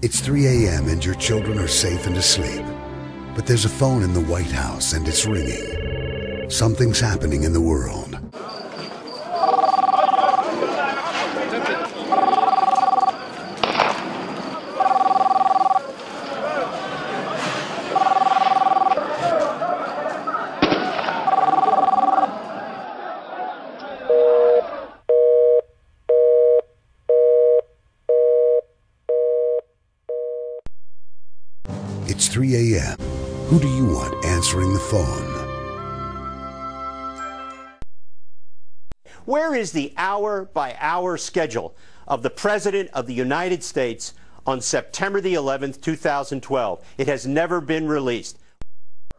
It's 3 a.m. and your children are safe and asleep. But there's a phone in the White House and it's ringing. Something's happening in the world. It's 3 a.m. Who do you want answering the phone? Where is the hour-by-hour schedule of the President of the United States on September the 11th, 2012? It has never been released.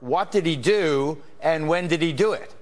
What did he do, and when did he do it?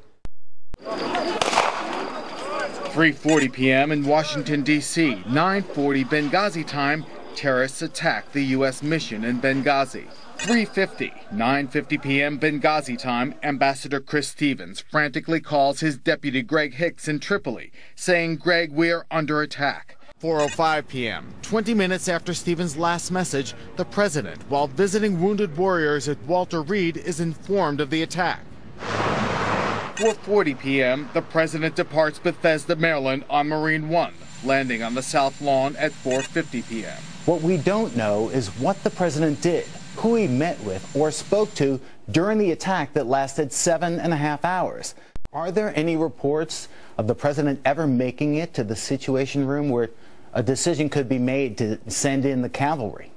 3:40 p.m. in Washington, D.C., 9:40 Benghazi time, terrorists attack the U.S. mission in Benghazi. 9:50 p.m. Benghazi time, Ambassador Chris Stevens frantically calls his deputy Greg Hicks in Tripoli, saying, "Greg, we're under attack." 4:05 p.m., 20 minutes after Stevens' last message, the president, while visiting wounded warriors at Walter Reed, is informed of the attack. 4:40 p.m., the president departs Bethesda, Maryland on Marine One, landing on the South Lawn at 4:50 p.m. What we don't know is what the president did, who he met with or spoke to during the attack that lasted 7.5 hours. Are there any reports of the president ever making it to the Situation Room where a decision could be made to send in the cavalry?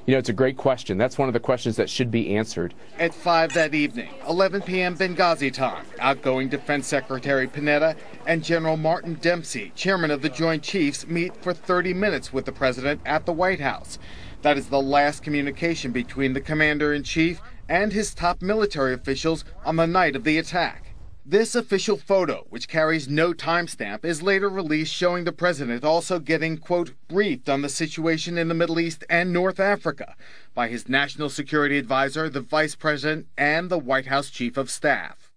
You know, it's a great question. That's one of the questions that should be answered. At 5 that evening, 11 p.m. Benghazi time, outgoing Defense Secretary Panetta and General Martin Dempsey, chairman of the Joint Chiefs, meet for 30 minutes with the president at the White House. That is the last communication between the commander-in-chief and his top military officials on the night of the attack. This official photo, which carries no timestamp, is later released showing the president also getting, quote, briefed on the situation in the Middle East and North Africa by his national security advisor, the vice president, and the White House chief of staff.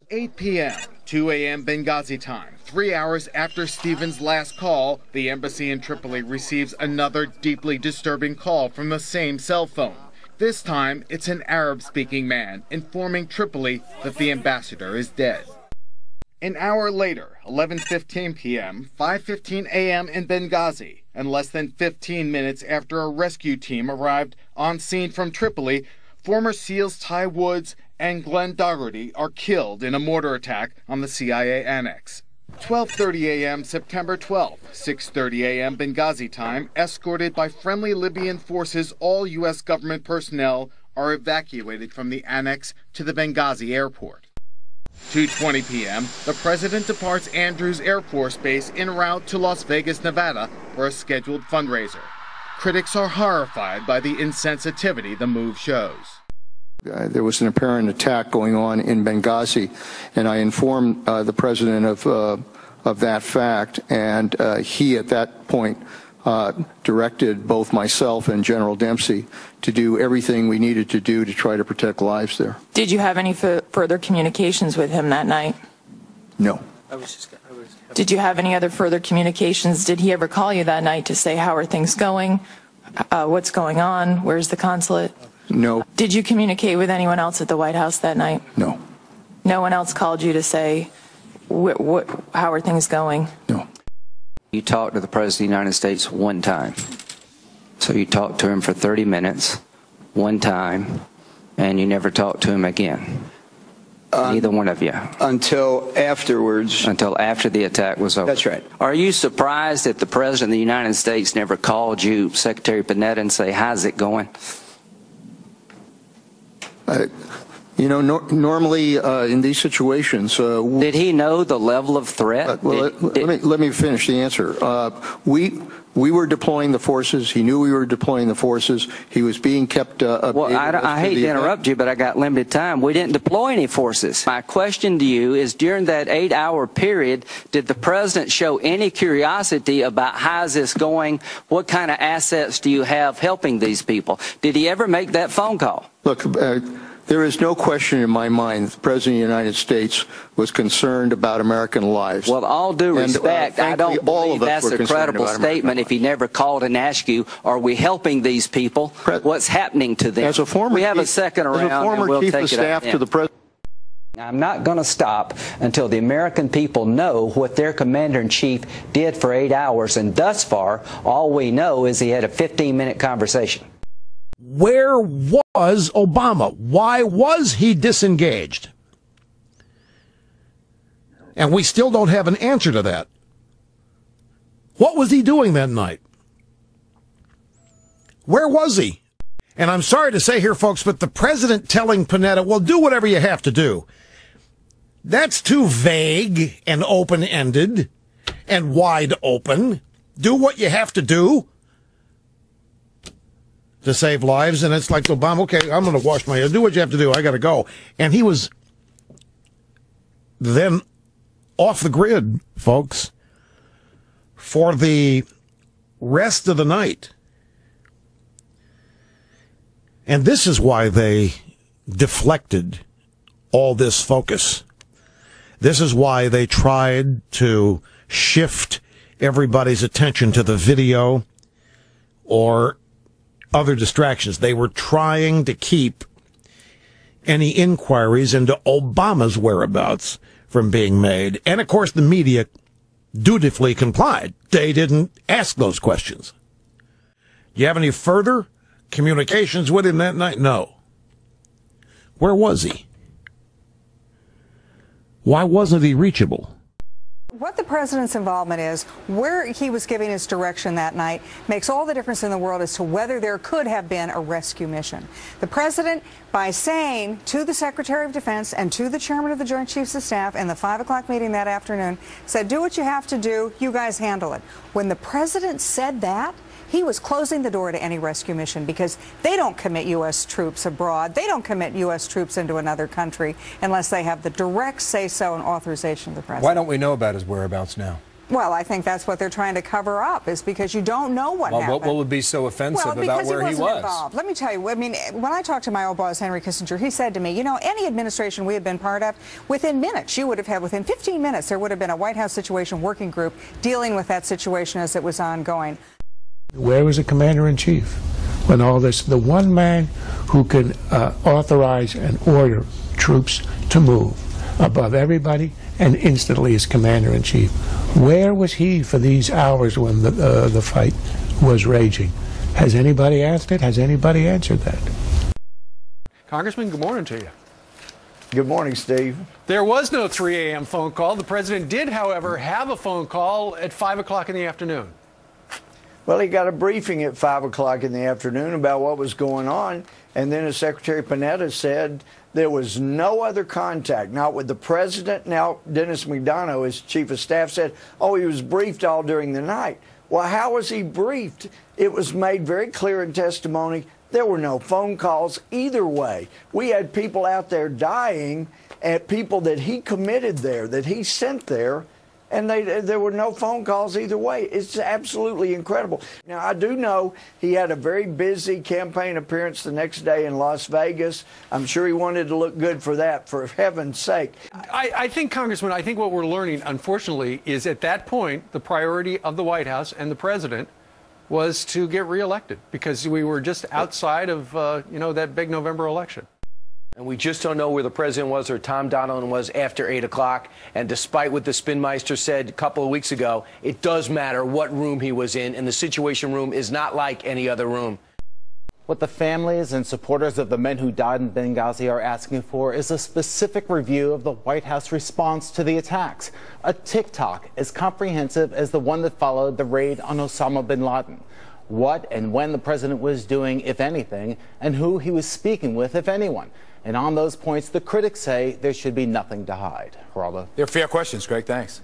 8 p.m., 2 a.m. Benghazi time. 3 hours after Stevens' last call, the embassy in Tripoli receives another deeply disturbing call from the same cell phone. This time, it's an Arab-speaking man informing Tripoli that the ambassador is dead. An hour later, 11:15 p.m., 5:15 a.m. in Benghazi, and less than 15 minutes after a rescue team arrived on scene from Tripoli, former SEALs Ty Woods and Glenn Dougherty are killed in a mortar attack on the CIA annex. 12:30 a.m. September 12th, 6:30 a.m. Benghazi time, escorted by friendly Libyan forces, all U.S. government personnel are evacuated from the annex to the Benghazi airport. 2:20 p.m., the president departs Andrews Air Force Base en route to Las Vegas, Nevada for a scheduled fundraiser. Critics are horrified by the insensitivity the move shows. There was an apparent attack going on in Benghazi, and I informed the president of that fact, and he at that point directed both myself and General Dempsey to do everything we needed to do to try to protect lives there. Did you have any further communications with him that night? No. Did you have any other further communications? Did he ever call you that night to say, how are things going? What's going on? Where's the consulate? No. Did you communicate with anyone else at the White House that night? No. No one else called you to say, how are things going? No. You talked to the President of the United States one time. So you talked to him for 30 minutes, one time, and you never talked to him again. Neither one of you. Until afterwards. Until after the attack was over. That's right. Are you surprised that the President of the United States never called you, Secretary Panetta, and say, how's it going? You know, normally in these situations... Did he know the level of threat? Let me finish the answer. We were deploying the forces. He knew we were deploying the forces. He was being kept updated. Well, I hate to interrupt you, but I got limited time. We didn't deploy any forces. My question to you is, during that 8-hour period, did the president show any curiosity about how's this going? What kind of assets do you have helping these people? Did he ever make that phone call? Look, There is no question in my mind that the President of the United States was concerned about American lives. Well, all due respect, I don't believe that's a credible statement if he never called and asked you, are we helping these people? What's happening to them? As a former we have a second round, and we'll chief take of staff it up to the President. I'm not going to stop until the American people know what their commander-in-chief did for 8 hours, and thus far, all we know is he had a 15-minute conversation. Where was Obama? Why was he disengaged? And we still don't have an answer to that. What was he doing that night? Where was he? And I'm sorry to say here, folks, but the president telling Panetta, well, do whatever you have to do. That's too vague and open-ended and wide open. Do what you have to do to save lives. And it's like Obama, okay, I'm going to wash my hands. Do what you have to do. I got to go. And he was then off the grid, folks, for the rest of the night. And this is why they deflected all this focus. This is why they tried to shift everybody's attention to the video or other distractions. They were trying to keep any inquiries into Obama's whereabouts from being made. And, of course, the media dutifully complied. They didn't ask those questions. Do you have any further communications with him that night? No. Where was he? Why wasn't he reachable? What the president's involvement is, where he was giving his direction that night, makes all the difference in the world as to whether there could have been a rescue mission. The president, by saying to the Secretary of Defense and to the chairman of the Joint Chiefs of Staff in the 5 o'clock meeting that afternoon, said, do what you have to do, you guys handle it. When the president said that, he was closing the door to any rescue mission because they don't commit U.S. troops abroad. They don't commit U.S. troops into another country unless they have the direct say-so and authorization of the president. Why don't we know about his whereabouts now? Well, I think that's what they're trying to cover up, is because you don't know what happened. What would be so offensive about where he was? Involved. Let me tell you, I mean, when I talked to my old boss, Henry Kissinger, he said to me, you know, any administration we had been part of, within minutes, you would have had, within 15 minutes, there would have been a White House Situation Working Group dealing with that situation as it was ongoing. Where was the commander-in-chief when all this, the one man who can authorize and order troops to move above everybody and instantly is commander-in-chief? Where was he for these hours when the fight was raging? Has anybody asked it? Has anybody answered that? Congressman, good morning to you. Good morning, Steve. There was no 3 a.m. phone call. The president did, however, have a phone call at 5 o'clock in the afternoon. Well, he got a briefing at 5 o'clock in the afternoon about what was going on, and then as Secretary Panetta said, there was no other contact, not with the president. Now, Dennis McDonough, his chief of staff, said, oh, he was briefed all during the night. Well, how was he briefed? It was made very clear in testimony there were no phone calls either way. We had people out there dying, and people that he committed there, that he sent there, and there were no phone calls either way. It's absolutely incredible. Now, I do know he had a very busy campaign appearance the next day in Las Vegas. I'm sure he wanted to look good for that, for heaven's sake. I think, Congressman, I think what we're learning, unfortunately, is at that point, the priority of the White House and the president was to get reelected because we were just outside of, that big November election. And we just don't know where the president was or Tom Donilon was after 8 o'clock. And despite what the Spinmeister said a couple of weeks ago, it does matter what room he was in. And the Situation Room is not like any other room. What the families and supporters of the men who died in Benghazi are asking for is a specific review of the White House response to the attacks. A TikTok as comprehensive as the one that followed the raid on Osama bin Laden. What and when the president was doing, if anything, and who he was speaking with, if anyone. And on those points, the critics say there should be nothing to hide. Geraldo. They're fair questions, Greg. Thanks.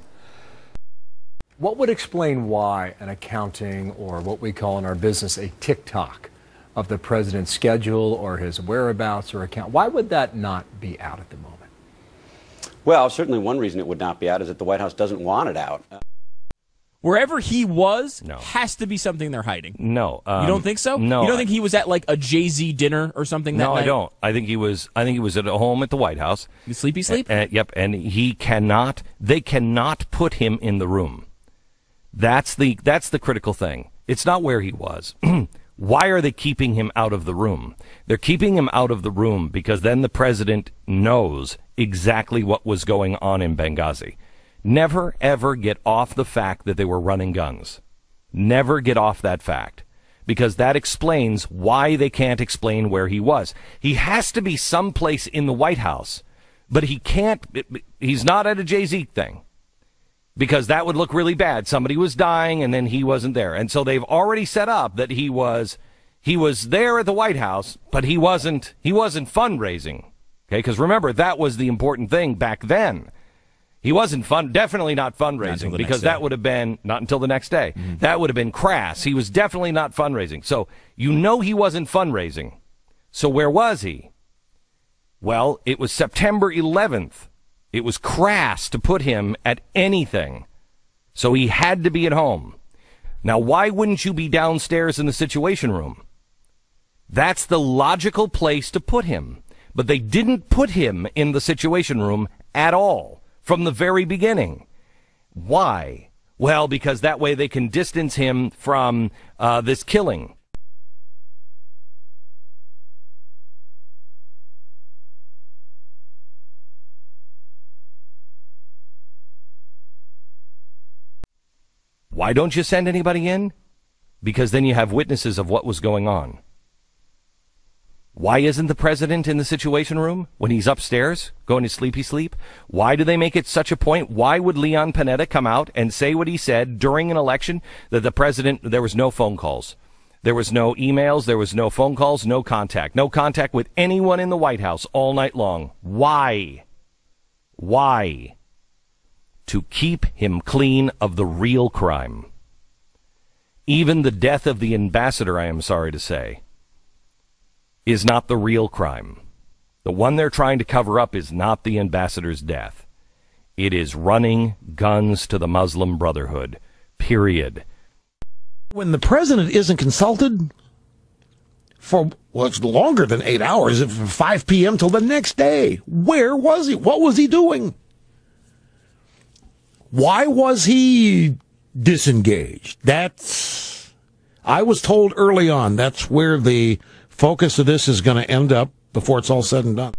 What would explain why an accounting, or what we call in our business a TikTok, of the president's schedule or his whereabouts or account, why would that not be out at the moment? Well, certainly one reason it would not be out is that the White House doesn't want it out. Wherever he was has to be something they're hiding. No. You don't think so? No. You don't think he was at like a Jay-Z dinner or something that night? night? I don't. I think he was at home at the White House. You sleepy sleep? Yep, and they cannot put him in the room. That's the critical thing. It's not where he was. Why are they keeping him out of the room? They're keeping him out of the room because then the president knows exactly what was going on in Benghazi. Never, ever get off the fact that they were running guns. Never get off that fact. Because that explains why they can't explain where he was. He has to be someplace in the White House, but he's not at a Jay-Z thing. Because that would look really bad. Somebody was dying and then he wasn't there. And so they've already set up that he was there at the White House, but he wasn't fundraising. Okay, because remember, that was the important thing back then. He wasn't definitely not fundraising, because that would have been not until the next day. Mm-hmm. That would have been crass. He was definitely not fundraising. So he wasn't fundraising. So where was he? Well, it was September 11th. It was crass to put him at anything. So he had to be at home. Now, why wouldn't you be downstairs in the Situation Room? That's the logical place to put him. But they didn't put him in the Situation Room at all. From the very beginning. Why? Well, because that way they can distance him from this killing. Why don't you send anybody in? Because then you have witnesses of what was going on. Why isn't the president in the Situation Room when he's upstairs going to sleepy sleep? Why do they make it such a point? Why would Leon Panetta come out and say what he said during an election that the president, there was no phone calls, there was no emails, there was no phone calls, no contact with anyone in the White House all night long? Why? Why? To keep him clean of the real crime. Even the death of the ambassador, I am sorry to say, is not the real crime. The one they're trying to cover up is not the ambassador's death. It is running guns to the Muslim Brotherhood. Period. When the president isn't consulted for, well, it's longer than 8 hours, from 5 p.m. till the next day, where was he? What was he doing? Why was he disengaged? I was told early on, that's where the focus of this is going to end up before it's all said and done.